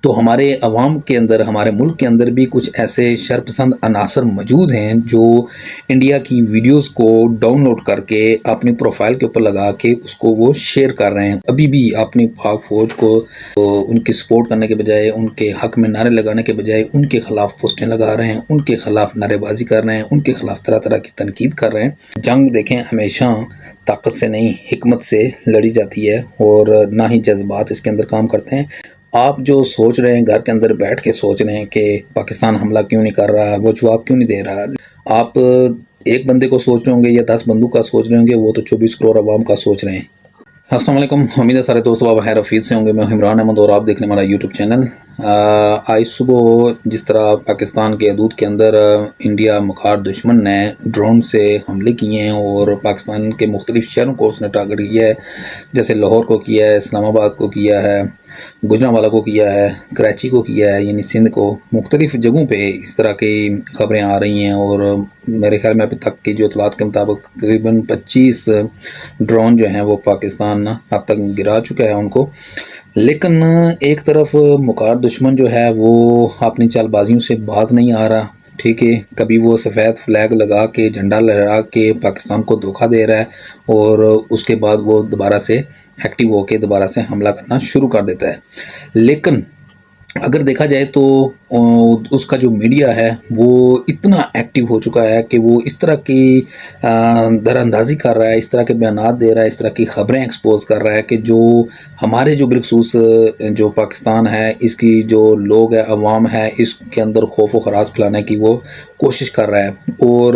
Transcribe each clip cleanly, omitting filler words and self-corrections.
تو ہمارے عوام کے اندر، ہمارے ملک کے اندر بھی کچھ ایسے شرپسند عناصر موجود ہیں جو انڈیا کی ویڈیوز کو ڈاؤن لوڈ کر کے اپنی پروفائل کے اوپر لگا کے اس کو وہ شیئر کر رہے ہیں۔ ابھی بھی اپنی پاک فوج کو ان کی سپورٹ کرنے کے بجائے، ان کے حق میں نعرے لگانے کے بجائے ان کے خلاف پوسٹیں لگا رہے ہیں، ان کے خلاف نعرے بازی کر رہے ہیں، ان کے خلاف طرح طرح کی تنقید کر رہے ہیں۔ جنگ دیکھیں ہمیشہ طاقت سے نہیں، حکمت سے لڑی جاتی ہے، اور نہ ہی جذبات اس کے اندر کام کرتے ہیں۔ آپ جو سوچ رہے ہیں، گھر کے اندر بیٹھ کے سوچ رہے ہیں کہ پاکستان حملہ کیوں نہیں کر رہا، وہ جواب کیوں نہیں دے رہا، آپ ایک بندے کو سوچ رہے ہوں گے یا 10 بندوں کا سوچ رہے ہوں گے، وہ تو 24 کروڑ عوام کا سوچ رہے ہیں۔ السلام علیکم، امید ہے سارے دوست خیر حفیظ سے ہوں گے۔ میں عمران احمد اور آپ دیکھنے والا یوٹیوب چینل۔ آج صبح جس طرح پاکستان کے حدود کے اندر انڈیا مخار دشمن نے ڈرون سے حملے کیے ہیں اور پاکستان کے مختلف شہروں کو اس نے ٹارگٹ کیا ہے، جیسے لاہور کو کیا ہے، اسلام آباد کو کیا ہے، گجرانوالہ کو کیا ہے، کراچی کو کیا ہے، یعنی سندھ کو، مختلف جگہوں پہ اس طرح کی خبریں آ رہی ہیں۔ اور میرے خیال میں ابھی تک کی جو اطلاعات کے مطابق تقریباً 25 ڈرون جو ہیں وہ پاکستان اب تک گرا چکا ہے ان کو۔ لیکن ایک طرف مخار دشمن جو ہے وہ اپنی چال بازیوں سے باز نہیں آ رہا، ٹھیک ہے، کبھی وہ سفید فلیگ لگا کے، جھنڈا لہرا کے پاکستان کو دھوکہ دے رہا ہے، اور اس کے بعد وہ دوبارہ سے ایکٹیو ہو کے دوبارہ سے حملہ کرنا شروع کر دیتا ہے۔ لیکن اگر دیکھا جائے تو اس کا جو میڈیا ہے وہ اتنا ایکٹیو ہو چکا ہے کہ وہ اس طرح کی در اندازی کر رہا ہے، اس طرح کے بیانات دے رہا ہے، اس طرح کی خبریں ایکسپوز کر رہا ہے کہ جو ہمارے جو بالخصوص جو پاکستان ہے، اس کی جو لوگ ہے، عوام ہے، اس کے اندر خوف و خراش پھیلانے کی وہ کوشش کر رہا ہے۔ اور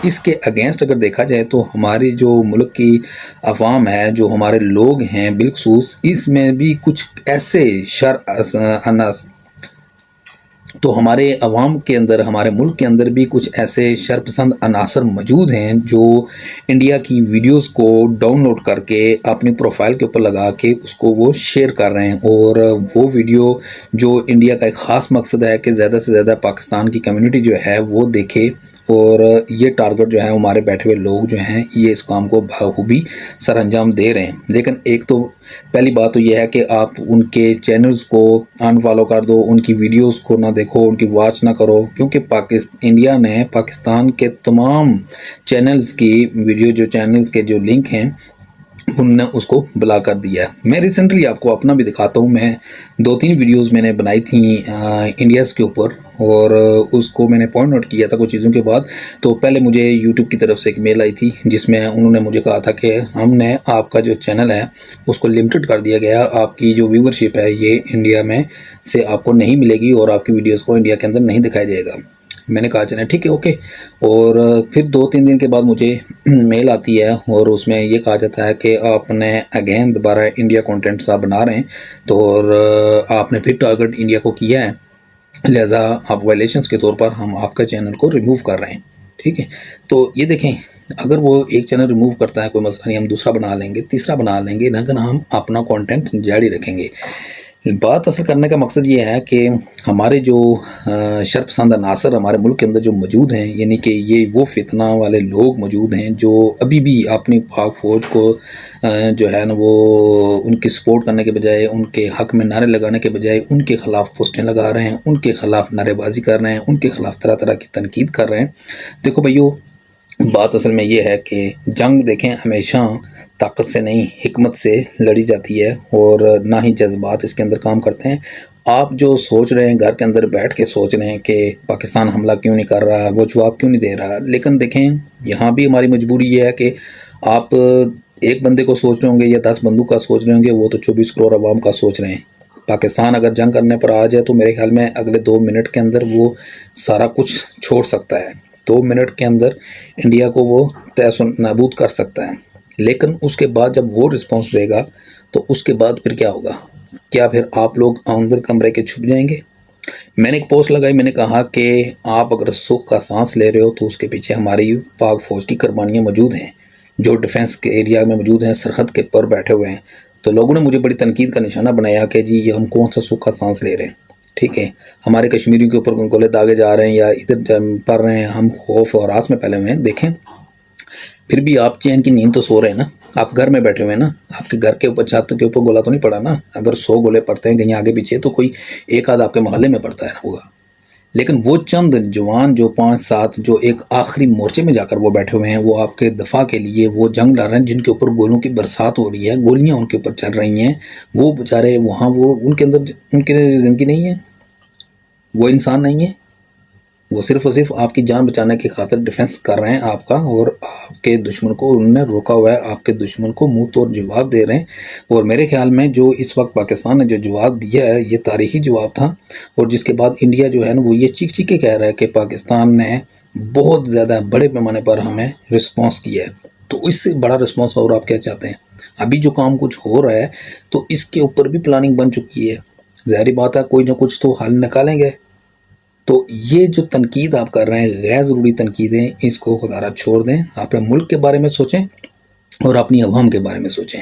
اس کے اگینسٹ اگر دیکھا جائے تو ہماری جو ملک کی عوام ہے، جو ہمارے لوگ ہیں بالخصوص، اس میں بھی کچھ ایسے تو ہمارے عوام کے اندر، ہمارے ملک کے اندر بھی کچھ ایسے شرپسند عناصر موجود ہیں جو انڈیا کی ویڈیوز کو ڈاؤن لوڈ کر کے اپنی پروفائل کے اوپر لگا کے اس کو وہ شیئر کر رہے ہیں۔ اور وہ ویڈیو جو انڈیا کا ایک خاص مقصد ہے کہ زیادہ سے زیادہ پاکستان کی کمیونٹی جو ہے وہ دیکھے، اور یہ ٹارگٹ جو ہے ہمارے بیٹھے ہوئے لوگ جو ہیں یہ اس کام کو بخوبی سر انجام دے رہے ہیں۔ لیکن ایک تو پہلی بات تو یہ ہے کہ آپ ان کے چینلز کو ان فالو کر دو، ان کی ویڈیوز کو نہ دیکھو، ان کی واچ نہ کرو، کیونکہ انڈیا نے پاکستان کے تمام چینلز کی ویڈیو، جو چینلز کے جو لنک ہیں، انہوں نے اس کو بلاک کر دیا ہے۔ میں ریسنٹلی آپ کو اپنا بھی دکھاتا ہوں، میں 2-3 ویڈیوز میں نے بنائی تھیں انڈیاز کے اوپر، اور اس کو میں نے پوائنٹ نوٹ کیا تھا کچھ چیزوں کے بعد۔ تو پہلے مجھے یوٹیوب کی طرف سے ایک میل آئی تھی جس میں انہوں نے مجھے کہا تھا کہ ہم نے آپ کا جو چینل ہے اس کو لمٹڈ کر دیا گیا، آپ کی جو ویورشپ ہے یہ انڈیا میں سے آپ کو نہیں ملے گی، اور آپ کی ویڈیوز کو انڈیا کے اندر نہیں دکھایا جائے گا۔ میں نے کہا چلیں ٹھیک ہے، اوکے۔ اور پھر 2-3 دن کے بعد مجھے میل آتی ہے، اور اس میں یہ کہا جاتا ہے کہ آپ نے اگین دوبارہ انڈیا کانٹینٹس آپ بنا رہے ہیں، تو اور آپ نے پھر ٹارگٹ انڈیا کو کیا ہے، لہٰذا آپ وائلیشنز کے طور پر ہم آپ کا چینل کو ریموو کر رہے ہیں، ٹھیک ہے۔ تو یہ دیکھیں، اگر وہ ایک چینل ریموو کرتا ہے، کوئی مسئلہ نہیں، ہم دوسرا بنا لیں گے، تیسرا بنا لیں گے، لیکن ہم اپنا کانٹینٹ جاری رکھیں گے۔ بات اصل کرنے کا مقصد یہ ہے کہ ہمارے جو شرپسند عناصر ہمارے ملک کے اندر جو موجود ہیں، یعنی کہ یہ وہ فتنہ والے لوگ موجود ہیں جو ابھی بھی اپنی پاک فوج کو جو ہے نا وہ ان کی سپورٹ کرنے کے بجائے، ان کے حق میں نعرے لگانے کے بجائے ان کے خلاف پوسٹیں لگا رہے ہیں، ان کے خلاف نعرے بازی کر رہے ہیں، ان کے خلاف طرح طرح کی تنقید کر رہے ہیں۔ دیکھو بھائیو، بات اصل میں یہ ہے کہ جنگ دیکھیں ہمیشہ طاقت سے نہیں، حکمت سے لڑی جاتی ہے، اور نہ ہی جذبات اس کے اندر کام کرتے ہیں۔ آپ جو سوچ رہے ہیں، گھر کے اندر بیٹھ کے سوچ رہے ہیں کہ پاکستان حملہ کیوں نہیں کر رہا، وہ جواب کیوں نہیں دے رہا، لیکن دیکھیں یہاں بھی ہماری مجبوری یہ ہے کہ آپ ایک بندے کو سوچ رہے ہوں گے یا 10 بندوں کا سوچ رہے ہوں گے، وہ تو 24 کروڑ عوام کا سوچ رہے ہیں۔ پاکستان اگر جنگ کرنے پر آ جائے تو میرے خیال میں اگلے 2 منٹ کے اندر وہ سارا کچھ چھوڑ سکتا ہے، 2 منٹ کے اندر انڈیا کو وہ تہس و نابود کر سکتا ہے۔ لیکن اس کے بعد جب وہ رسپانس دے گا تو اس کے بعد پھر کیا ہوگا؟ کیا پھر آپ لوگ اندر کمرے کے چھپ جائیں گے؟ میں نے ایک پوسٹ لگائی، میں نے کہا کہ آپ اگر سکھ کا سانس لے رہے ہو تو اس کے پیچھے ہماری پاک فوج کی قربانیاں موجود ہیں، جو ڈیفنس کے ایریا میں موجود ہیں، سرحد کے پر بیٹھے ہوئے ہیں۔ تو لوگوں نے مجھے بڑی تنقید کا نشانہ بنایا کہ جی یہ ہم کون سا سکھ کا سانس لے رہے ہیں، ٹھیک ہے، ہمارے کشمیریوں کے اوپر گولے داغے جا رہے ہیں یا ادھر پڑھ رہے ہیں، ہم خوف اور ہراس میں پھیلے ہوئے ہیں۔ دیکھیں پھر بھی آپ چین کی نیند تو سو رہے ہیں نا، آپ گھر میں بیٹھے ہوئے ہیں نا، آپ کے گھر کے اوپر چھت کے اوپر گولا تو نہیں پڑا نا؟ اگر 100 گولے پڑتے ہیں کہیں آگے پیچھے تو کوئی ایک آدھ آپ کے محلے میں پڑتا ہے نا ہوگا، لیکن وہ چند جوان جو 5-7 جو ایک آخری مورچے میں جا کر وہ بیٹھے ہوئے ہیں، وہ آپ کے دفاع کے لیے وہ جنگ لڑ رہے ہیں، جن کے اوپر گولوں کی برسات ہو رہی ہے، گولیاں ان کے اوپر چل رہی ہیں، وہ بیچارے وہاں وہ ان کے اندر ان کی زندگی نہیں ہے، وہ انسان نہیں ہے، وہ صرف اور صرف آپ کی جان بچانے کی خاطر ڈیفنس کر رہے ہیں آپ کا، اور آپ کے دشمن کو انہوں نے روکا ہوا ہے، آپ کے دشمن کو منہ توڑ جواب دے رہے ہیں۔ اور میرے خیال میں جو اس وقت پاکستان نے جو جواب دیا ہے یہ تاریخی جواب تھا، اور جس کے بعد انڈیا جو ہے نا وہ یہ چیخ چیخ کے کہہ رہا ہے کہ پاکستان نے بہت زیادہ بڑے پیمانے پر ہمیں رسپانس کیا ہے۔ تو اس سے بڑا رسپانس اور آپ کیا چاہتے ہیں؟ ابھی جو کام کچھ ہو رہا ہے تو اس کے اوپر بھی پلاننگ بن چکی ہے، ظاہری بات ہے کوئی نہ کچھ تو حل نکالیں گے۔ تو یہ جو تنقید آپ کر رہے ہیں غیر ضروری تنقیدیں، اس کو خدا را چھوڑ دیں، اپنے ملک کے بارے میں سوچیں اور اپنی عوام کے بارے میں سوچیں۔